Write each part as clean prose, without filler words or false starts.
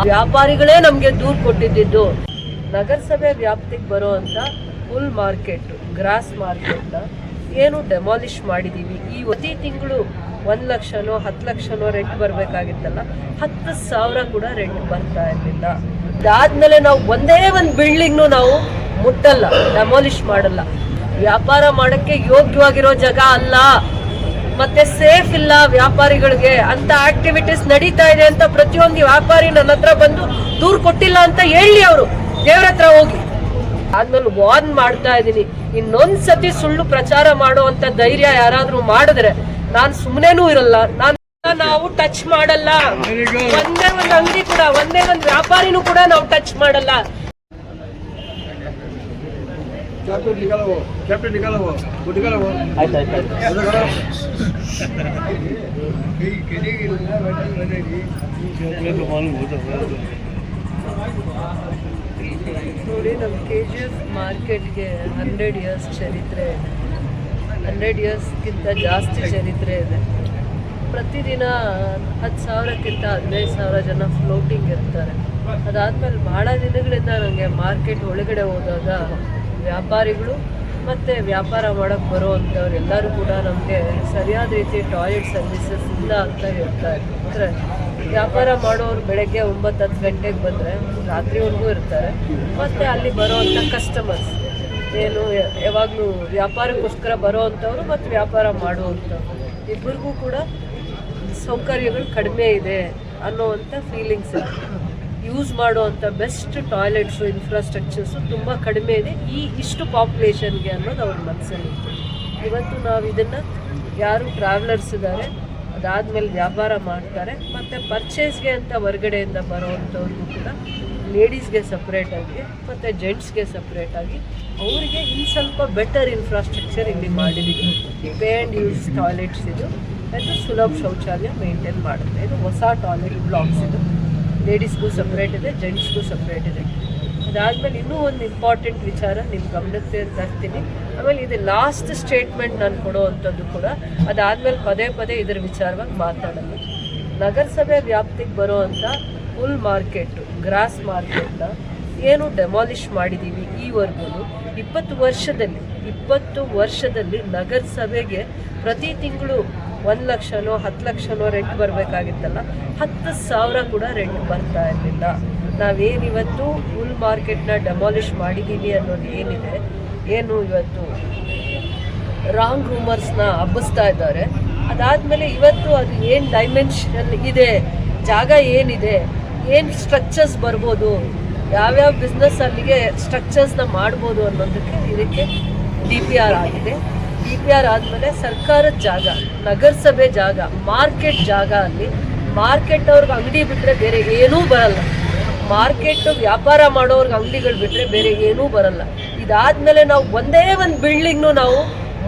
ವ್ಯಾಪಾರಿಗಳೇ ನಮಗೆ ದೂರು ಕೊಟ್ಟಿದ್ದು. ನಗರಸಭೆ ವ್ಯಾಪ್ತಿಗೆ ಬರುವಂಥ ಫುಲ್ ಮಾರ್ಕೆಟ್, ಗ್ರಾಸ್ ಮಾರ್ಕೆಟ್ನ ಏನು ಡೆಮಾಲಿಷ್ ಮಾಡಿದ್ದೀವಿ. ಈ ಪ್ರತಿ ತಿಂಗಳು 1 ಲಕ್ಷನೋ 10 ಲಕ್ಷನೋ ರೆಂಟ್ ಬರಬೇಕಾಗಿತ್ತಲ್ಲ, 10,000 ಕೂಡ ರೆಂಟ್ ಬರ್ತಾ ಇರಲಿಲ್ಲ. ಅದಾದ್ಮೇಲೆ ನಾವು ಒಂದೇ ಒಂದು ಬಿಲ್ಡಿಂಗ್ನು ನಾವು ಮುಟ್ಟಲ್ಲ, ಡೆಮಾಲಿಷ್ ಮಾಡಲ್ಲ. ವ್ಯಾಪಾರ ಮಾಡೋಕ್ಕೆ ಯೋಗ್ಯವಾಗಿರೋ ಜಾಗ ಅಲ್ಲ, ಮತ್ತೆ ಸೇಫ್ ಇಲ್ಲ ವ್ಯಾಪಾರಿಗಳಿಗೆ ಅಂತ ಆಕ್ಟಿವಿಟೀಸ್ ನಡೀತಾ ಇದೆ ಅಂತ ಪ್ರತಿಯೊಂದು ವ್ಯಾಪಾರಿ ನನ್ನ ಹತ್ರ ಬಂದು ದೂರು ಕೊಟ್ಟಿಲ್ಲ ಅಂತ ಹೇಳಿ ಅವರು ದೇವ್ರ ಹತ್ರ ಹೋಗಿ. ಆದ್ಮೇಲೆ ವಾರ್ನ್ ಮಾಡ್ತಾ ಇದ್ದೀನಿ, ಇನ್ನೊಂದ್ ಸತಿ ಸುಳ್ಳು ಪ್ರಚಾರ ಮಾಡುವಂತ ಧೈರ್ಯ ಯಾರಾದ್ರೂ ಮಾಡಿದ್ರೆ ನಾನು ಸುಮ್ಮನೆನೂ ಇರಲ್ಲ. ನಾವು ಟಚ್ ಮಾಡಲ್ಲ, ಒಂದೇ ಒಂದು ಅಂಗಡಿ ಕೂಡ, ಒಂದೇ ಒಂದು ವ್ಯಾಪಾರಿನೂ ಕೂಡ ನಾವು ಟಚ್ ಮಾಡಲ್ಲ. ನೋಡಿ, ನಮ್ಮ KGF ಮಾರ್ಕೆಟ್ಗೆ 100 ಇಯರ್ಸ್ ಚರಿತ್ರೆ ಇದೆ. 100 ಇಯರ್ಸ್ಗಿಂತ ಜಾಸ್ತಿ ಚರಿತ್ರೆ ಇದೆ. ಪ್ರತಿದಿನ 10,000ಕ್ಕಿಂತ 15,000 ಜನ ಫ್ಲೋಟಿಂಗ್ ಇರ್ತಾರೆ. ಅದಾದಮೇಲೆ ಭಾಳ ದಿನಗಳಿಂದ ನನಗೆ ಮಾರ್ಕೆಟ್ ಒಳಗಡೆ ಹೋದಾಗ ವ್ಯಾಪಾರಿಗಳು ಮತ್ತು ವ್ಯಾಪಾರ ಮಾಡೋಕ್ಕೆ ಬರೋವಂಥವ್ರು ಎಲ್ಲರೂ ಕೂಡ ನಮಗೆ ಸರಿಯಾದ ರೀತಿ ಟಾಯ್ಲೆಟ್ ಸರ್ವಿಸಸ್ ಇಲ್ಲ ಅಂತ ಹೇಳ್ತಾ ಇದ್ರು. ಅಂದರೆ ವ್ಯಾಪಾರ ಮಾಡೋರು ಬೆಳಗ್ಗೆ 9-10 ಗಂಟೆಗೆ ಬಂದರೆ ರಾತ್ರಿವರೆಗೂ ಇರ್ತಾರೆ. ಮತ್ತು ಅಲ್ಲಿ ಬರೋವಂಥ ಕಸ್ಟಮರ್ಸ್ ಏನು ಯಾವಾಗಲೂ ವ್ಯಾಪಾರಕ್ಕೋಸ್ಕರ ಬರೋವಂಥವ್ರು ಮತ್ತು ವ್ಯಾಪಾರ ಮಾಡುವಂಥವ್ರು ಇಬ್ಬರಿಗೂ ಕೂಡ ಸೌಕರ್ಯಗಳು ಕಡಿಮೆ ಇದೆ ಅನ್ನೋವಂಥ ಫೀಲಿಂಗ್ಸ್ ಇದೆ. ಯೂಸ್ ಮಾಡುವಂಥ ಬೆಸ್ಟ್ ಟಾಯ್ಲೆಟ್ಸು, ಇನ್ಫ್ರಾಸ್ಟ್ರಕ್ಚರ್ಸು ತುಂಬ ಕಡಿಮೆ ಇದೆ ಇಷ್ಟು ಪಾಪ್ಯುಲೇಷನ್ಗೆ ಅನ್ನೋದು ಅವ್ರ ಮನಸ್ಸಲ್ಲಿತ್ತು. ಇವತ್ತು ನಾವು ಇದನ್ನು ಯಾರು ಟ್ರಾವೆಲರ್ಸ್ ಇದ್ದಾರೆ, ಅದಾದಮೇಲೆ ವ್ಯಾಪಾರ ಮಾಡ್ತಾರೆ, ಮತ್ತು ಪರ್ಚೇಸ್ಗೆ ಅಂತ ಹೊರಗಡೆಯಿಂದ ಬರೋವಂಥವ್ರಿಗೂ ಕೂಡ ಲೇಡೀಸ್ಗೆ ಸಪ್ರೇಟಾಗಿ ಮತ್ತು ಜೆಂಟ್ಸ್ಗೆ ಸಪ್ರೇಟಾಗಿ ಅವರಿಗೆ ಇನ್ನು ಸ್ವಲ್ಪ ಬೆಟರ್ ಇನ್ಫ್ರಾಸ್ಟ್ರಕ್ಚರ್ ಇಲ್ಲಿ ಮಾಡಿದ್ದೀವಿ. ಪೇ ಆ್ಯಂಡ್ ಯೂಸ್ ಟಾಯ್ಲೆಟ್ಸ್ ಇದು, ಮತ್ತು ಸುಲಭ ಶೌಚಾಲಯ ಮೇಂಟೈನ್ ಮಾಡುತ್ತೆ. ಇದು ಹೊಸ ಟಾಯ್ಲೆಟ್ ಬ್ಲಾಕ್ಸ್ ಇದು. ಲೇಡೀಸ್ಗೂ ಸಪ್ರೇಟ್ ಇದೆ, ಜೆಂಟ್ಸ್ಗೂ ಸಪ್ರೇಟ್ ಇದೆ. ಅದಾದಮೇಲೆ ಇನ್ನೂ ಒಂದು ಇಂಪಾರ್ಟೆಂಟ್ ವಿಚಾರ ನಿಮ್ಮ ಗಮನಕ್ಕೆ ತರ್ತೀನಿ. ಆಮೇಲೆ ಇದು ಲಾಸ್ಟ್ ಸ್ಟೇಟ್ಮೆಂಟ್ ನಾನು ಕೊಡೋವಂಥದ್ದು ಕೂಡ. ಅದಾದಮೇಲೆ ಪದೇ ಪದೇ ಇದರ ವಿಚಾರವಾಗಿ ಮಾತಾಡೋದು. ನಗರಸಭೆ ವ್ಯಾಪ್ತಿಗೆ ಬರುವಂಥ ಫುಲ್ ಮಾರ್ಕೆಟು, ಗ್ರಾಸ್ ಮಾರ್ಕೆಟ್ನ ಏನು ಡೆಮಾಲಿಷ್ ಮಾಡಿದ್ದೀವಿ ಈವರೆಗೂ. 20 ವರ್ಷದಲ್ಲಿ ನಗರಸಭೆಗೆ ಪ್ರತಿ ತಿಂಗಳು 1 ಲಕ್ಷನೋ 10 ಲಕ್ಷನೋ ರೆಂಟ್ ಬರಬೇಕಾಗಿತ್ತಲ್ಲ, 10,000 ಕೂಡ ರೆಂಟ್ ಬರ್ತಾ ಇರಲಿಲ್ಲ. ನಾವೇನಿವತ್ತು ಫುಲ್ ಮಾರ್ಕೆಟ್ನ ಡೆಮಾಲಿಷ್ ಮಾಡಿದ್ದೀವಿ ಅನ್ನೋದು ಏನಿದೆ, ಏನು ಇವತ್ತು ರಾಂಗ್ ರೂಮರ್ಸ್ನ ಹಬ್ಬಿಸ್ತಾ ಇದ್ದಾರೆ. ಅದಾದಮೇಲೆ ಇವತ್ತು ಅದು ಏನು ಡೈಮೆನ್ಷನ್ ಇದೆ, ಜಾಗ ಏನಿದೆ, ಏನು ಸ್ಟ್ರಕ್ಚರ್ಸ್ ಬರ್ಬೋದು, ಯಾವ್ಯಾವ ಬಿಸ್ನೆಸ್ ಅಲ್ಲಿಗೆ ಸ್ಟ್ರಕ್ಚರ್ಸ್ನ ಮಾಡ್ಬೋದು ಅನ್ನೋದಕ್ಕೆ ಇದಕ್ಕೆ DPR ಆಗಿದೆ. DPR ಆದಮೇಲೆ ಸರ್ಕಾರದ ಜಾಗ, ನಗರಸಭೆ ಜಾಗ, ಮಾರ್ಕೆಟ್ ಜಾಗ, ಅಲ್ಲಿ ಮಾರ್ಕೆಟ್ ಅವ್ರಿಗೆ ಅಂಗಡಿ ಬಿಟ್ಟರೆ ಬೇರೆ ಏನೂ ಬರಲ್ಲ. ಮಾರ್ಕೆಟು ವ್ಯಾಪಾರ ಮಾಡೋರ್ಗೆ ಅಂಗಡಿಗಳು ಬಿಟ್ಟರೆ ಬೇರೆ ಏನೂ ಬರಲ್ಲ. ಇದಾದಮೇಲೆ ನಾವು ಒಂದೇ ಒಂದು ಬಿಲ್ಡಿಂಗ್ನು ನಾವು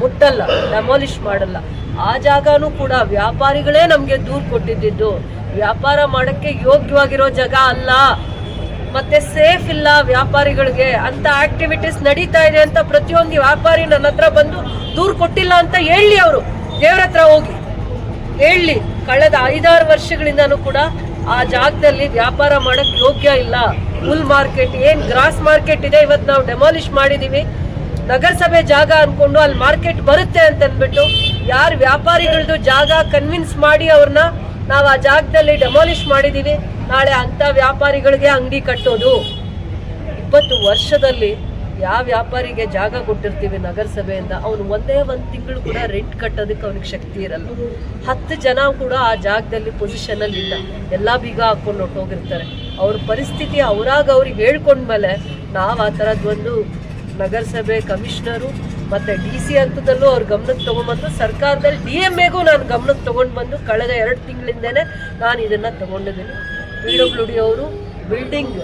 ಮುಟ್ಟಲ್ಲ, ಡೆಮಾಲಿಷ್ ಮಾಡಲ್ಲ. ಆ ಜಾಗನೂ ಕೂಡ ವ್ಯಾಪಾರಿಗಳೇ ನಮಗೆ ದೂರು ಕೊಟ್ಟಿದ್ದು. ವ್ಯಾಪಾರ ಮಾಡೋಕ್ಕೆ ಯೋಗ್ಯವಾಗಿರೋ ಜಾಗ ಅಲ್ಲ, ಮತ್ತೆ ಸೇಫ್ ಇಲ್ಲ ವ್ಯಾಪಾರಿಗಳಿಗೆ ಅಂತ ಆಕ್ಟಿವಿಟೀಸ್ ನಡೀತಾ ಇದೆ ಅಂತ ಪ್ರತಿಯೊಂದು ವ್ಯಾಪಾರಿ ನನ್ನ ಹತ್ರ ಬಂದು ದೂರು ಕೊಟ್ಟಿಲ್ಲ ಅಂತ ಹೇಳಿ ಅವರು ದೇವ್ರ ಹತ್ರ ಹೋಗಿ ಹೇಳಿ. ಕಳೆದ 5-6 ವರ್ಷಗಳಿಂದನೂ ಕೂಡ ಆ ಜಾಗದಲ್ಲಿ ವ್ಯಾಪಾರ ಮಾಡಕ್ ಯೋಗ್ಯ ಇಲ್ಲ. ಫುಲ್ ಮಾರ್ಕೆಟ್ ಏನು ಗ್ರಾಸ್ ಮಾರ್ಕೆಟ್ ಇದೆ, ಇವತ್ತು ನಾವು ಡೆಮಾಲಿಷ್ ಮಾಡಿದೀವಿ. ನಗರಸಭೆ ಜಾಗ ಅನ್ಕೊಂಡು ಅಲ್ಲಿ ಮಾರ್ಕೆಟ್ ಬರುತ್ತೆ ಅಂತ ಅಂದ್ಬಿಟ್ಟು ಯಾರು ವ್ಯಾಪಾರಿಗಳದ್ದು ಜಾಗ ಕನ್ವಿನ್ಸ್ ಮಾಡಿ ಅವ್ರನ್ನ ನಾವು ಆ ಜಾಗದಲ್ಲಿ ಡೆಮಾಲಿಷ್ ಮಾಡಿದೀವಿ. ನಾಳೆ ಅಂಥ ವ್ಯಾಪಾರಿಗಳಿಗೆ ಅಂಗಡಿ ಕಟ್ಟೋದು. 20 ವರ್ಷದಲ್ಲಿ ಯಾವ ವ್ಯಾಪಾರಿಗೆ ಜಾಗ ಕೊಟ್ಟಿರ್ತೀವಿ ನಗರಸಭೆಯಿಂದ, ಅವನು ಒಂದೇ ಒಂದು ತಿಂಗಳು ಕೂಡ ರೆಂಟ್ ಕಟ್ಟೋದಕ್ಕೆ ಅವ್ನಿಗೆ ಶಕ್ತಿ ಇರಲ್ಲ. 10 ಜನ ಕೂಡ ಆ ಜಾಗದಲ್ಲಿ ಪೊಸಿಷನಲ್ಲಿ ಇಲ್ಲ, ಎಲ್ಲ ಬೀಗ ಹಾಕ್ಕೊಂಡು ಹೊಟ್ಟೋಗಿರ್ತಾರೆ. ಅವ್ರ ಪರಿಸ್ಥಿತಿ ಅವ್ರಿಗೆ ಹೇಳ್ಕೊಂಡ್ಮೇಲೆ ನಾವು ಆ ಥರದ್ದೊಂದು ನಗರಸಭೆ ಕಮಿಷನರು ಮತ್ತು DC ಹಂತದಲ್ಲೂ ಅವ್ರ ಗಮನಕ್ಕೆ ತೊಗೊಂಡ್ಬಂದು, ಸರ್ಕಾರದಲ್ಲಿ DMAಗೂ ನಾನು ಗಮನಕ್ಕೆ ತೊಗೊಂಡು ಬಂದು ಕಳೆದ 2 ತಿಂಗಳಿಂದನೇ ನಾನು ಇದನ್ನು ತೊಗೊಂಡಿದ್ದೀನಿ. PWD ಅವರು ಬಿಲ್ಡಿಂಗ್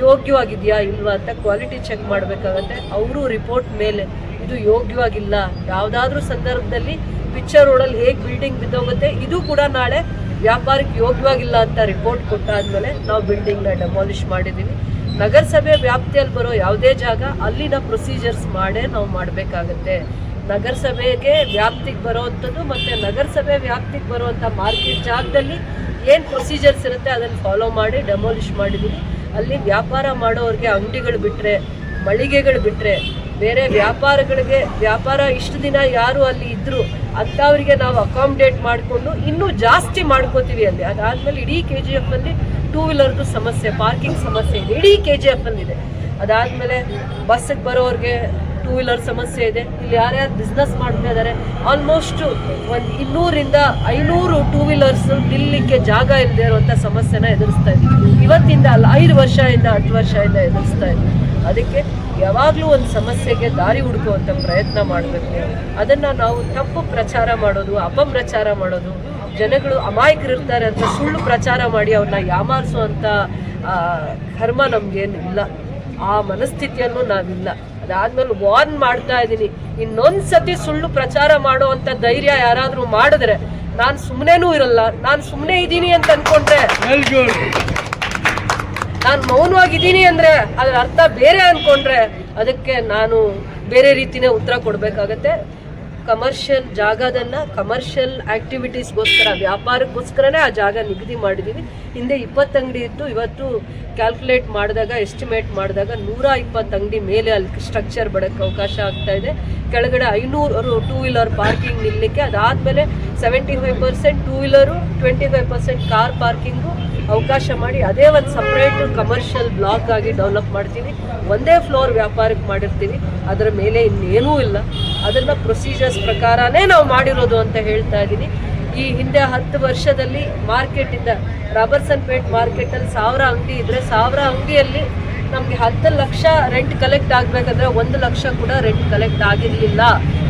ಯೋಗ್ಯವಾಗಿದೆಯಾ ಇಲ್ವಾ ಅಂತ ಕ್ವಾಲಿಟಿ ಚೆಕ್ ಮಾಡಬೇಕಾಗತ್ತೆ. ಅವರು ರಿಪೋರ್ಟ್ ಮೇಲೆ ಇದು ಯೋಗ್ಯವಾಗಿಲ್ಲ, ಯಾವುದಾದ್ರೂ ಸಂದರ್ಭದಲ್ಲಿ ಪಿಕ್ಚರ್ ರೋಡಲ್ಲಿ ಹೇಗೆ ಬಿಲ್ಡಿಂಗ್ ಬಿದ್ದೋಗುತ್ತೆ, ಇದು ಕೂಡ ನಾಳೆ ವ್ಯಾಪಾರಕ್ಕೆ ಯೋಗ್ಯವಾಗಿಲ್ಲ ಅಂತ ರಿಪೋರ್ಟ್ ಕೊಟ್ಟಾದ್ಮೇಲೆ ನಾವು ಬಿಲ್ಡಿಂಗ್ನ ಡೆಮಾಲಿಷ್ ಮಾಡಿದ್ದೀವಿ. ನಗರಸಭೆ ವ್ಯಾಪ್ತಿಯಲ್ಲಿ ಬರೋ ಯಾವುದೇ ಜಾಗ ಅಲ್ಲಿನ ಪ್ರೊಸೀಜರ್ಸ್ ಮಾಡೇ ನಾವು ಮಾಡಬೇಕಾಗತ್ತೆ. ನಗರಸಭೆಗೆ ವ್ಯಾಪ್ತಿಗೆ ಬರೋವಂಥದ್ದು ಮತ್ತು ನಗರಸಭೆ ವ್ಯಾಪ್ತಿಗೆ ಬರುವಂಥ ಮಾರ್ಕೆಟ್ ಜಾಗದಲ್ಲಿ ಏನು ಪ್ರೊಸೀಜರ್ಸ್ ಇರುತ್ತೆ ಅದನ್ನು ಫಾಲೋ ಮಾಡಿ ಡೆಮೋಲಿಷ್ ಮಾಡಿದ್ದೀವಿ. ಅಲ್ಲಿ ವ್ಯಾಪಾರ ಮಾಡೋರಿಗೆ ಅಂಗಡಿಗಳು ಬಿಟ್ಟರೆ, ಮಳಿಗೆಗಳು ಬಿಟ್ಟರೆ, ಬೇರೆ ವ್ಯಾಪಾರ ಇಷ್ಟು ದಿನ ಯಾರು ಅಲ್ಲಿ ಇದ್ದರು ಅಂಥವ್ರಿಗೆ ನಾವು ಅಕಾಮಿಡೇಟ್ ಮಾಡಿಕೊಂಡು ಇನ್ನೂ ಜಾಸ್ತಿ ಮಾಡ್ಕೋತೀವಿ ಅಲ್ಲಿ. ಅದಾದಮೇಲೆ ಇಡೀ KGF ಅಲ್ಲಿ 2 ವೀಲರ್ದು ಸಮಸ್ಯೆ, ಪಾರ್ಕಿಂಗ್ ಸಮಸ್ಯೆ ಇದೆ, ಇಡೀ KGF ಅಲ್ಲಿದೆ. ಅದಾದಮೇಲೆ ಬಸ್ಸಿಗೆ ಬರೋರಿಗೆ 2 ವೀಲರ್ ಸಮಸ್ಯೆ ಇದೆ. ಇಲ್ಲಿ ಯಾರ್ಯಾರು ಬಿಸ್ನೆಸ್ ಮಾಡ್ತಾ ಇದ್ದಾರೆ ಆಲ್ಮೋಸ್ಟ್ ಒಂದು 200ರಿಂದ 500 2 ವೀಲರ್ಸ್ ನಿಲ್ಲಲಿಕ್ಕೆ ಜಾಗ ಇಲ್ಲದೆ ಇರುವಂಥ ಸಮಸ್ಯೆನ ಎದುರಿಸ್ತಾ ಇದ್ದೀವಿ. ಇವತ್ತಿಂದ ಅಲ್ಲ, 5 ವರ್ಷದಿಂದ 10 ವರ್ಷದಿಂದ ಎದುರಿಸ್ತಾ ಇದ್ದೀವಿ. ಅದಕ್ಕೆ ಯಾವಾಗಲೂ ಒಂದು ಸಮಸ್ಯೆಗೆ ದಾರಿ ಹುಡುಕುವಂಥ ಪ್ರಯತ್ನ ಮಾಡಬೇಕು. ಅದನ್ನು ನಾವು ತಪ್ಪು ಪ್ರಚಾರ ಮಾಡೋದು, ಅಪಪ್ರಚಾರ ಮಾಡೋದು, ಜನಗಳು ಅಮಾಯಕರಿರ್ತಾರೆ ಅಂತ ಸುಳ್ಳು ಪ್ರಚಾರ ಮಾಡಿ ಅವ್ರನ್ನ ಯಾಮಾರಿಸುವಂಥ ಕರ್ಮ ನಮಗೇನು ಇಲ್ಲ, ಆ ಮನಸ್ಥಿತಿಯನ್ನು ನಾವಿಲ್ಲ. ಅದಾದ್ಮೇಲೆ ವಾರ್ನ್ ಮಾಡ್ತಾ ಇದ್ದೀನಿ, ಇನ್ನೊಂದು ಸತಿ ಸುಳ್ಳು ಪ್ರಚಾರ ಮಾಡೋ ಅಂಥ ಧೈರ್ಯ ಯಾರಾದರೂ ಮಾಡಿದ್ರೆ ನಾನು ಸುಮ್ಮನೆನೂ ಇರಲ್ಲ. ನಾನು ಸುಮ್ಮನೆ ಇದ್ದೀನಿ ಅಂತ ಅಂದ್ಕೊಂಡ್ರೆ, ನಾನು ಮೌನವಾಗಿದ್ದೀನಿ ಅಂದರೆ ಅದರ ಅರ್ಥ ಬೇರೆ ಅಂದ್ಕೊಂಡ್ರೆ ಅದಕ್ಕೆ ನಾನು ಬೇರೆ ರೀತಿಯೇ ಉತ್ತರ ಕೊಡಬೇಕಾಗತ್ತೆ. ಕಮರ್ಷಿಯಲ್ ಜಾಗದನ್ನು ಕಮರ್ಷಿಯಲ್ ಆ್ಯಕ್ಟಿವಿಟೀಸ್ಗೋಸ್ಕರ, ವ್ಯಾಪಾರಕ್ಕೋಸ್ಕರನೇ ಆ ಜಾಗ ನಿಗದಿ ಮಾಡಿದ್ದೀವಿ. ಹಿಂದೆ 20 ಅಂಗಡಿ ಇತ್ತು, ಇವತ್ತು ಕ್ಯಾಲ್ಕುಲೇಟ್ ಮಾಡಿದಾಗ, ಎಸ್ಟಿಮೇಟ್ ಮಾಡಿದಾಗ 120 ಅಂಗಡಿ ಮೇಲೆ ಅಲ್ಲಿ ಸ್ಟ್ರಕ್ಚರ್ ಬಡಕ್ಕೆ ಅವಕಾಶ ಆಗ್ತಾ ಇದೆ. ಕೆಳಗಡೆ 500 2 ವೀಲರ್ ಪಾರ್ಕಿಂಗ್ ನಿಲ್ಲಲಿಕ್ಕೆ, ಅದಾದಮೇಲೆ 75% 2 ವೀಲರು, 25% ಕಾರ್ ಪಾರ್ಕಿಂಗು ಅವಕಾಶ ಮಾಡಿ ಅದೇ ಒಂದು ಸಪ್ರೇಟ್ ಕಮರ್ಷಿಯಲ್ ಬ್ಲಾಕ್ ಆಗಿ ಡೆವಲಪ್ ಮಾಡ್ತೀವಿ. ಒಂದೇ ಫ್ಲೋರ್ ವ್ಯಾಪಾರಕ್ಕೆ ಮಾಡಿರ್ತೀವಿ, ಅದರ ಮೇಲೆ ಇನ್ನೇನೂ ಇಲ್ಲ. ಅದನ್ನು ಪ್ರೊಸೀಜರ್ಸ್ ಪ್ರಕಾರನೇ ನಾವು ಮಾಡಿರೋದು ಅಂತ ಹೇಳ್ತಾ ಇದ್ದೀನಿ. ಈ ಹಿಂದೆ 10 ವರ್ಷದಲ್ಲಿ ಮಾರ್ಕೆಟಿಂದ, ರಾಬರ್ಸನ್ಪೇಟ್ ಮಾರ್ಕೆಟಲ್ಲಿ 1000 ಅಂಗಡಿ ಇದ್ದರೆ 1000 ಅಂಗಡಿಯಲ್ಲಿ ನಮಗೆ 10 ಲಕ್ಷ ರೆಂಟ್ ಕಲೆಕ್ಟ್ ಆಗಬೇಕಂದ್ರೆ 1 ಲಕ್ಷ ಕೂಡ ರೆಂಟ್ ಕಲೆಕ್ಟ್ ಆಗಿರಲಿಲ್ಲ.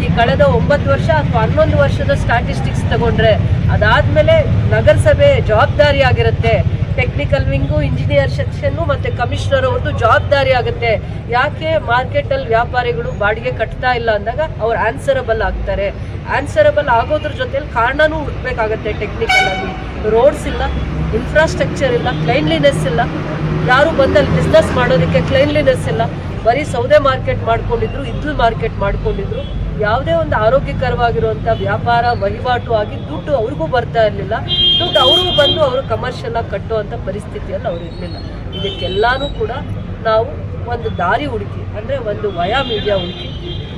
ಈ ಕಳೆದ 9 ವರ್ಷ ಅಥವಾ 11 ವರ್ಷದ ಸ್ಟ್ಯಾಟಿಸ್ಟಿಕ್ಸ್ ತಗೊಂಡ್ರೆ, ಅದಾದಮೇಲೆ ನಗರಸಭೆ ಜವಾಬ್ದಾರಿ ಆಗಿರುತ್ತೆ. ಟೆಕ್ನಿಕಲ್ ವಿಂಗು, ಇಂಜಿನಿಯರ್ ಸೆಕ್ಷನ್ನು ಮತ್ತು ಕಮಿಷನರ್ ಅವ್ರದ್ದು ಜವಾಬ್ದಾರಿ ಆಗುತ್ತೆ. ಯಾಕೆ ಮಾರ್ಕೆಟಲ್ಲಿ ವ್ಯಾಪಾರಿಗಳು ಬಾಡಿಗೆ ಕಟ್ತಾ ಇಲ್ಲ ಅಂದಾಗ ಅವ್ರು ಆನ್ಸರಬಲ್ ಆಗ್ತಾರೆ. ಆನ್ಸರಬಲ್ ಆಗೋದ್ರ ಜೊತೆಲಿ ಕಾರಣನೂ ಹುಡುಕ್ಬೇಕಾಗತ್ತೆ. ಟೆಕ್ನಿಕಲ್ ಆಗಿ ರೋಡ್ಸ್ ಇಲ್ಲ, ಇನ್ಫ್ರಾಸ್ಟ್ರಕ್ಚರ್ ಇಲ್ಲ, ಕ್ಲೈನ್ಲಿನೆಸ್ ಇಲ್ಲ. ಯಾರು ಬಂದಲ್ಲಿ ಬಿಸ್ನೆಸ್ ಮಾಡೋದಕ್ಕೆ ಕ್ಲೈನ್ಲಿನೆಸ್ ಇಲ್ಲ. ಬರೀ ಸೌದೆ ಮಾರ್ಕೆಟ್ ಮಾಡ್ಕೊಂಡಿದ್ರು, ಇದ್ಲು ಮಾರ್ಕೆಟ್ ಮಾಡ್ಕೊಂಡಿದ್ರು. ಯಾವುದೇ ಒಂದು ಆರೋಗ್ಯಕರವಾಗಿರುವಂಥ ವ್ಯಾಪಾರ ವಹಿವಾಟು ಆಗಿ ದುಡ್ಡು ಅವ್ರಿಗೂ ಬರ್ತಾ ಇರಲಿಲ್ಲ. ದುಡ್ಡು ಅವ್ರಿಗೂ ಬಂದು ಅವರು ಕಮರ್ಷಿಯಲ್ ಆಗಿ ಕಟ್ಟುವಂಥ ಪರಿಸ್ಥಿತಿಯಲ್ಲಿ ಅವ್ರು ಇರಲಿಲ್ಲ. ಇದಕ್ಕೆಲ್ಲನೂ ಕೂಡ ನಾವು ಒಂದು ದಾರಿ ಹುಡುಕಿ, ಅಂದರೆ ಒಂದು ವಯಾ ಮೀಡಿಯಾ ಹುಡುಕಿ,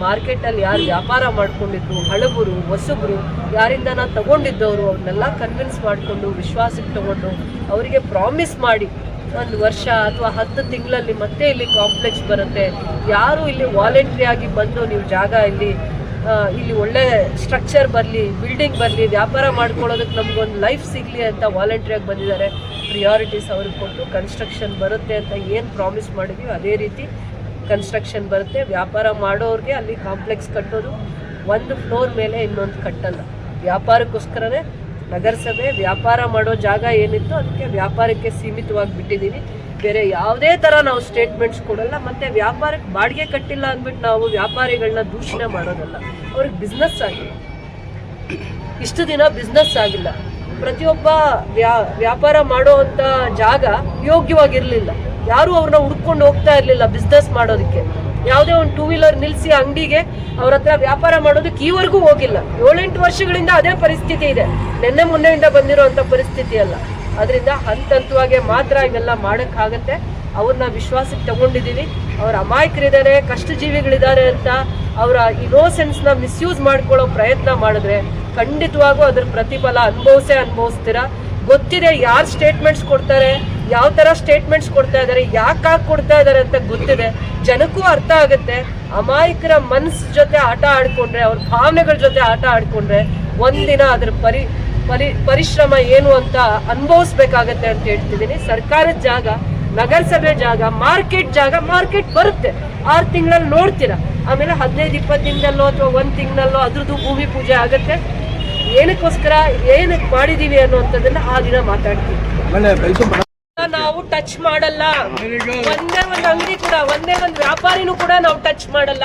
ಮಾರ್ಕೆಟಲ್ಲಿ ಯಾರು ವ್ಯಾಪಾರ ಮಾಡ್ಕೊಂಡಿದ್ರು, ಹಳಬರು, ಹೊಸಬರು, ಯಾರಿಂದ ನಾವು ತಗೊಂಡಿದ್ದವರು, ಅವ್ರನ್ನೆಲ್ಲ ಕನ್ವಿನ್ಸ್ ಮಾಡಿಕೊಂಡು ವಿಶ್ವಾಸಕ್ಕೆ ತಗೊಂಡು ಅವರಿಗೆ ಪ್ರಾಮಿಸ್ ಮಾಡಿ 1 ವರ್ಷ ಅಥವಾ 10 ತಿಂಗಳಲ್ಲಿ ಮತ್ತೆ ಇಲ್ಲಿ ಕಾಂಪ್ಲೆಕ್ಸ್ ಬರುತ್ತೆ. ಯಾರು ಇಲ್ಲಿ ವಾಲಂಟ್ರಿ ಆಗಿ ಬಂದು ನೀವು ಜಾಗ ಇಲ್ಲಿ ಒಳ್ಳೆ ಸ್ಟ್ರಕ್ಚರ್ ಬರಲಿ, ಬಿಲ್ಡಿಂಗ್ ಬರಲಿ, ವ್ಯಾಪಾರ ಮಾಡ್ಕೊಳ್ಳೋದಕ್ಕೆ ನಮಗೊಂದು ಲೈಫ್ ಸಿಗಲಿ ಅಂತ ವಾಲಂಟ್ರಿಯಾಗಿ ಬಂದಿದ್ದಾರೆ. ಪ್ರಿಯಾರಿಟೀಸ್ ಅವ್ರಿಗೆ ಕೊಟ್ಟು ಕನ್ಸ್ಟ್ರಕ್ಷನ್ ಬರುತ್ತೆ ಅಂತ ಏನು ಪ್ರಾಮಿಸ್ ಮಾಡಿದ್ದೀವಿ ಅದೇ ರೀತಿ ಕನ್ಸ್ಟ್ರಕ್ಷನ್ ಬರುತ್ತೆ. ವ್ಯಾಪಾರ ಮಾಡೋರಿಗೆ ಅಲ್ಲಿ ಕಾಂಪ್ಲೆಕ್ಸ್ ಕಟ್ಟೋದು, ಒಂದು ಫ್ಲೋರ್ ಮೇಲೆ ಇನ್ನೊಂದು ಕಟ್ಟಲ್ಲ. ವ್ಯಾಪಾರಕ್ಕೋಸ್ಕರನೇ ನಗರಸಭೆ ವ್ಯಾಪಾರ ಮಾಡೋ ಜಾಗ ಏನಿತ್ತು ಅದಕ್ಕೆ ವ್ಯಾಪಾರಕ್ಕೆ ಸೀಮಿತವಾಗಿ ಬಿಟ್ಟಿದ್ದೀವಿ. ಬೇರೆ ಯಾವುದೇ ಥರ ನಾವು ಸ್ಟೇಟ್ಮೆಂಟ್ಸ್ ಕೊಡಲ್ಲ. ಮತ್ತು ವ್ಯಾಪಾರಕ್ಕೆ ಬಾಡಿಗೆ ಕಟ್ಟಿಲ್ಲ ಅಂದ್ಬಿಟ್ಟು ನಾವು ವ್ಯಾಪಾರಿಗಳನ್ನ ದೂಷಣೆ ಮಾಡೋದಲ್ಲ. ಅವ್ರಿಗೆ ಬಿಸ್ನೆಸ್ ಆಗಿಲ್ಲ, ಇಷ್ಟು ದಿನ ಬಿಸ್ನೆಸ್ ಆಗಿಲ್ಲ. ಪ್ರತಿಯೊಬ್ಬ ವ್ಯಾಪಾರ ಮಾಡೋವಂಥ ಜಾಗ ಯೋಗ್ಯವಾಗಿರಲಿಲ್ಲ. ಯಾರೂ ಅವ್ರನ್ನ ಹುಡ್ಕೊಂಡು ಹೋಗ್ತಾ ಇರಲಿಲ್ಲ ಬಿಸ್ನೆಸ್ ಮಾಡೋದಕ್ಕೆ. ಯಾವುದೇ ಒಂದು 2 ವೀಲರ್ ನಿಲ್ಲಿಸಿ ಅಂಗಡಿಗೆ ಅವ್ರ ಹತ್ರ ವ್ಯಾಪಾರ ಮಾಡೋದಕ್ಕೆ ಈವರೆಗೂ ಹೋಗಿಲ್ಲ. 7-8 ವರ್ಷಗಳಿಂದ ಅದೇ ಪರಿಸ್ಥಿತಿ ಇದೆ. ನಿನ್ನೆ ಮೊನ್ನೆಯಿಂದ ಬಂದಿರೋವಂಥ ಪರಿಸ್ಥಿತಿ ಅಲ್ಲ. ಅದರಿಂದ ಹಂತವಾಗಿ ಮಾತ್ರ ಇವೆಲ್ಲ ಮಾಡೋಕ್ಕಾಗತ್ತೆ. ಅವ್ರನ್ನ ವಿಶ್ವಾಸಕ್ಕೆ ತಗೊಂಡಿದ್ದೀವಿ. ಅವ್ರ ಅಮಾಯಕರಿದ್ದಾರೆ, ಕಷ್ಟಜೀವಿಗಳಿದ್ದಾರೆ ಅಂತ ಅವರ ಇನೋಸೆನ್ಸ್ನ ಮಿಸ್ಯೂಸ್ ಮಾಡ್ಕೊಳ್ಳೋ ಪ್ರಯತ್ನ ಮಾಡಿದ್ರೆ ಖಂಡಿತವಾಗೂ ಅದ್ರ ಪ್ರತಿಫಲ ಅನುಭವಿಸ್ತೀರಾ. ಗೊತ್ತಿದೆ ಯಾರು ಸ್ಟೇಟ್ಮೆಂಟ್ಸ್ ಕೊಡ್ತಾರೆ, ಯಾವ ಥರ ಸ್ಟೇಟ್ಮೆಂಟ್ಸ್ ಕೊಡ್ತಾ ಇದ್ದಾರೆ, ಯಾಕಾಗಿ ಕೊಡ್ತಾ ಇದ್ದಾರೆ ಅಂತ ಗೊತ್ತಿದೆ. ಜನಕ್ಕೂ ಅರ್ಥ ಆಗುತ್ತೆ. ಅಮಾಯಕರ ಮನಸ್ಸು ಜೊತೆ ಆಟ ಆಡ್ಕೊಂಡ್ರೆ, ಅವ್ರ ಭಾವನೆಗಳ ಜೊತೆ ಆಟ ಆಡ್ಕೊಂಡ್ರೆ ಒಂದಿನ ಅದ್ರ ಪರಿಶ್ರಮ ಏನು ಅಂತ ಅನುಭವಿಸ್ಬೇಕಾಗತ್ತೆ ಅಂತ ಹೇಳ್ತಿದ್ದೀನಿ. ಸರ್ಕಾರದ ಜಾಗ, ನಗರಸಭೆ ಜಾಗ, ಮಾರ್ಕೆಟ್ ಬರುತ್ತೆ. 6 ತಿಂಗಳಲ್ಲಿ ನೋಡ್ತೀರಾ. ಆಮೇಲೆ 15-20 ದಿನದಲ್ಲೋ ಅಥವಾ 1 ತಿಂಗಳಲ್ಲೋ ಅದ್ರದ್ದು ಭೂಮಿ ಪೂಜೆ ಆಗುತ್ತೆ. ಏನಕ್ಕೋಸ್ಕರ ಏನಕ್ಕೆ ಮಾಡಿದೀವಿ ಅನ್ನುವಂಥದ್ದನ್ನ ಆ ದಿನ ಮಾತಾಡ್ತೀವಿ. ನಾವು ಟಚ್ ಮಾಡಲ್ಲ. ಒಂದೇ ಒಂದು ಅಂಗಡಿ ಕೂಡ, ಒಂದೇ ಒಂದು ವ್ಯಾಪಾರಿನೂ ಕೂಡ ನಾವು ಟಚ್ ಮಾಡಲ್ಲ.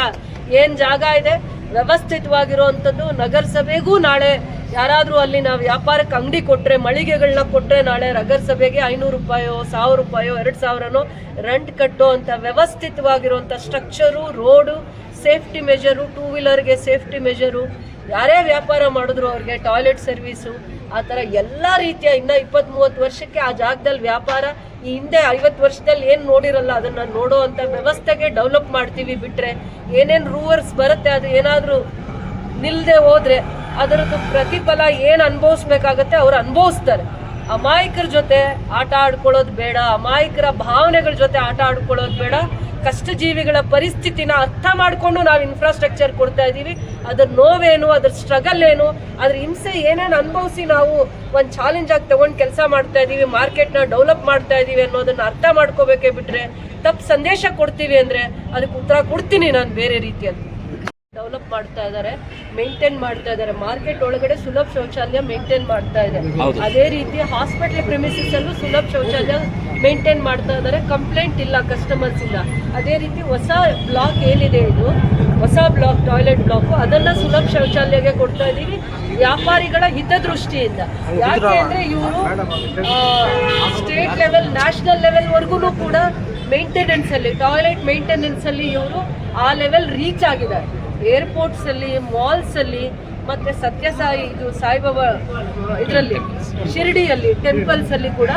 ಏನ್ ಜಾಗ ಇದೆ ವ್ಯವಸ್ಥಿತವಾಗಿರುವಂಥದ್ದು. ನಗರಸಭೆಗೂ ನಾಳೆ ಯಾರಾದರೂ ಅಲ್ಲಿ ನಾವು ವ್ಯಾಪಾರಕ್ಕೆ ಅಂಗಡಿ ಕೊಟ್ಟರೆ, ಮಳಿಗೆಗಳನ್ನ ಕೊಟ್ಟರೆ ನಾಳೆ ನಗರಸಭೆಗೆ 500 ರೂಪಾಯೋ 1000 ರೂಪಾಯೋ 2000ನೋ ರೆಂಟ್ ಕಟ್ಟೋ ಅಂತ ವ್ಯವಸ್ಥಿತವಾಗಿರುವಂಥ ಸ್ಟ್ರಕ್ಚರು, ರೋಡು, ಸೇಫ್ಟಿ ಮೆಜರು, 2 ವೀಲರ್ಗೆ ಸೇಫ್ಟಿ ಮೆಜರು, ಯಾರೇ ವ್ಯಾಪಾರ ಮಾಡಿದ್ರು ಅವ್ರಿಗೆ ಟಾಯ್ಲೆಟ್ ಸರ್ವೀಸು, ಆ ಥರ ಎಲ್ಲ ರೀತಿಯ ಇನ್ನು 20-30 ವರ್ಷಕ್ಕೆ ಆ ಜಾಗದಲ್ಲಿ ವ್ಯಾಪಾರ ಈ ಹಿಂದೆ 50 ವರ್ಷದಲ್ಲಿ ಏನು ನೋಡಿರಲ್ಲ ಅದನ್ನು ನೋಡೋ ಅಂಥ ವ್ಯವಸ್ಥೆಗೆ ಡೆವಲಪ್ ಮಾಡ್ತೀವಿ. ಬಿಟ್ಟರೆ ಏನೇನು ರೂವರ್ಸ್ ಬರುತ್ತೆ ಅದು ಏನಾದರೂ ನಿಲ್ಲದೆ ಹೋದರೆ ಅದರದ್ದು ಪ್ರತಿಫಲ ಏನು ಅನುಭವಿಸ್ಬೇಕಾಗತ್ತೆ ಅವ್ರು ಅನುಭವಿಸ್ತಾರೆ. ಅಮಾಯಕರ ಜೊತೆ ಆಟ ಆಡ್ಕೊಳ್ಳೋದು ಬೇಡ, ಅಮಾಯಕರ ಭಾವನೆಗಳ ಜೊತೆ ಆಟ ಆಡ್ಕೊಳ್ಳೋದು ಬೇಡ. ಕಷ್ಟಜೀವಿಗಳ ಪರಿಸ್ಥಿತಿನ ಅರ್ಥ ಮಾಡಿಕೊಂಡು ನಾವು ಇನ್ಫ್ರಾಸ್ಟ್ರಕ್ಚರ್ ಕೊಡ್ತಾ ಇದ್ದೀವಿ. ಅದ್ರ ನೋವೇನು, ಅದ್ರ ಸ್ಟ್ರಗಲ್ ಏನು, ಅದ್ರ ಹಿಂಸೆ ಏನೇನು ಅನುಭವಿಸಿ ನಾವು ಒಂದು ಚಾಲೆಂಜ್ ಆಗಿ ತೊಗೊಂಡು ಕೆಲಸ ಮಾಡ್ತಾ ಇದ್ದೀವಿ, ಮಾರ್ಕೆಟ್ನ ಡೆವಲಪ್ ಮಾಡ್ತಾ ಇದ್ದೀವಿ ಅನ್ನೋದನ್ನ ಅರ್ಥ ಮಾಡ್ಕೋಬೇಕೇ ಬಿಟ್ಟರೆ ತಪ್ಪು ಸಂದೇಶ ಕೊಡ್ತೀವಿ ಅಂದರೆ ಅದಕ್ಕೆ ಉತ್ತರ ಕೊಡ್ತೀನಿ ನಾನು ಬೇರೆ ರೀತಿಯಲ್ಲಿ. ಡೆವಲಪ್ ಮಾಡ್ತಾ ಇದ್ದಾರೆ, ಮೇಂಟೈನ್ ಮಾಡ್ತಾ ಇದ್ದಾರೆ. ಮಾರ್ಕೆಟ್ ಒಳಗಡೆ ಸುಲಭ ಶೌಚಾಲಯ ಮೇಂಟೈನ್ ಮಾಡ್ತಾ ಇದೆ. ಅದೇ ರೀತಿ ಹಾಸ್ಪಿಟಲ್ ಪ್ರಿಮಿಸಿಸ್ ಅಲ್ಲೂ ಸುಲಭ ಶೌಚಾಲಯ ಮೇಂಟೈನ್ ಮಾಡ್ತಾ ಇದ್ದಾರೆ. ಕಂಪ್ಲೇಂಟ್ ಇಲ್ಲ ಕಸ್ಟಮರ್ಸ್ ಇಂದ. ಅದೇ ರೀತಿ ಹೊಸ ಬ್ಲಾಕ್ ಏನಿದೆ ಇದು ಹೊಸ ಬ್ಲಾಕ್ ಟಾಯ್ಲೆಟ್ ಬ್ಲಾಕು ಅದನ್ನ ಸುಲಭ ಶೌಚಾಲಯಗೆ ಕೊಡ್ತಾ ಇದ್ದೀವಿ ವ್ಯಾಪಾರಿಗಳ ಹಿತದೃಷ್ಟಿಯಿಂದ. ಯಾಕೆ ಅಂದ್ರೆ ಇವರು ಸ್ಟೇಟ್ ಲೆವೆಲ್ ನ್ಯಾಷನಲ್ ಲೆವೆಲ್ ವರ್ಗು ಕೂಡ ಮೇಂಟೆನೆನ್ಸ್ ಅಲ್ಲಿ ಟಾಯ್ಲೆಟ್ ಮೇಂಟೆನೆನ್ಸ್ ಅಲ್ಲಿ ಇವರು ಆ ಲೆವೆಲ್ ರೀಚ್ ಆಗಿದ್ದಾರೆ. ಏರ್ಪೋರ್ಟ್ಸ್ ಅಲ್ಲಿ, ಮಾಲ್ಸ್ ಅಲ್ಲಿ, ಮತ್ತೆ ಸತ್ಯಸಾಯಿ ಇದು ಸಾಯಿಬಾಬಾ ಇದರಲ್ಲಿ ಶಿರ್ಡಿಯಲ್ಲಿ ಟೆಂಪಲ್ಸ್ ಅಲ್ಲಿ ಕೂಡ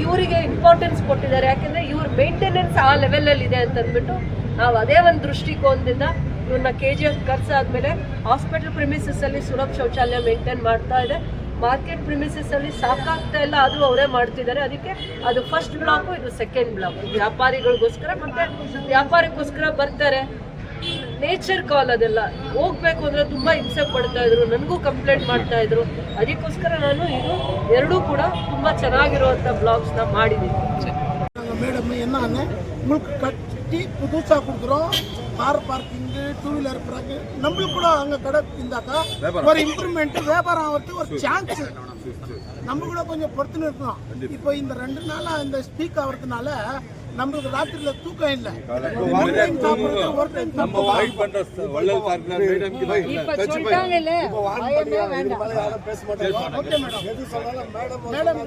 ಇವರಿಗೆ ಇಂಪಾರ್ಟೆನ್ಸ್ ಕೊಟ್ಟಿದ್ದಾರೆ. ಯಾಕೆಂದ್ರೆ ಇವ್ರ ಮೇಂಟೆನೆನ್ಸ್ ಆ ಲೆವೆಲ್ ಅಲ್ಲಿ ಇದೆ ಅಂತ ಅಂದ್ಬಿಟ್ಟು ನಾವು ಅದೇ ಒಂದು ದೃಷ್ಟಿಕೋನದಿಂದ ಇವ್ರನ್ನ KGF ಕರ್ಸಾದ್ಮೇಲೆ ಹಾಸ್ಪಿಟಲ್ ಪ್ರಿಮಿಸಸ್ ಅಲ್ಲಿ ಸುಲಭ ಶೌಚಾಲಯ ಮೇಂಟೈನ್ ಮಾಡ್ತಾ ಇದೆ. ಮಾರ್ಕೆಟ್ ಪ್ರಿಮಿಸಸ್ ಅಲ್ಲಿ ಸಾಕಾಗ್ತಾ ಇಲ್ಲ, ಅದು ಅವರೇ ಮಾಡ್ತಿದ್ದಾರೆ. ಅದಕ್ಕೆ ಅದು ಫಸ್ಟ್ ಬ್ಲಾಕು, ಇದು ಸೆಕೆಂಡ್ ಬ್ಲಾಕ್. ವ್ಯಾಪಾರಿಗಳಿಗೋಸ್ಕರ ಮತ್ತೆ ವ್ಯಾಪಾರಕ್ಕೋಸ್ಕರ ಬರ್ತಾರೆ. ನೇಚರ್ ಕಾಲ್ ಅದೆಲ್ಲ ಹೋಗ್ಬೇಕು ಅಂದ್ರೆ ತುಂಬಾ ಹಿಂಸೆ ಪಡ್ತಾ ಇದ್ರು, ನನಗೂ ಕಂಪ್ಲೇಂಟ್ ಮಾಡ್ತಾ ಇದ್ರು. ಅದಕ್ಕೋಸ್ಕರ ನಾನು ಇದು ಎರಡೂ ಕೂಡ ತುಂಬಾ ಚೆನ್ನಾಗಿರುವಂತ ಬ್ಲಾಗ್ಸ್ ನ ಮಾಡಿದ್ದೀನಿ. மேடம் என்னன்னு உங்களுக்கு கட்டி புதுசாக கொடுக்குறோம். கார் பார்க்கிங்கு, டூ வீலர் பார்க்கிங் நம்மளுக்கு கூட அங்கே கடை இருந்தாக்கா ஒரு இம்ப்ரூவ்மெண்ட் வியாபாரம் ஆகிறதுக்கு ஒரு சான்ஸ் நம்ம கூட கொஞ்சம் பொறுத்துன்னு இருக்கணும். இப்போ இந்த 2 நாளாக இந்த ஸ்பீக் ஆகிறதுனால நம்மளுக்கு ராத்திரியில் தூக்கம் இல்லை. ஒரு டைம் சாப்பிடுறது, ஒரு டைம் ஓகே மேடம். எது சொன்னாலும் மேடம்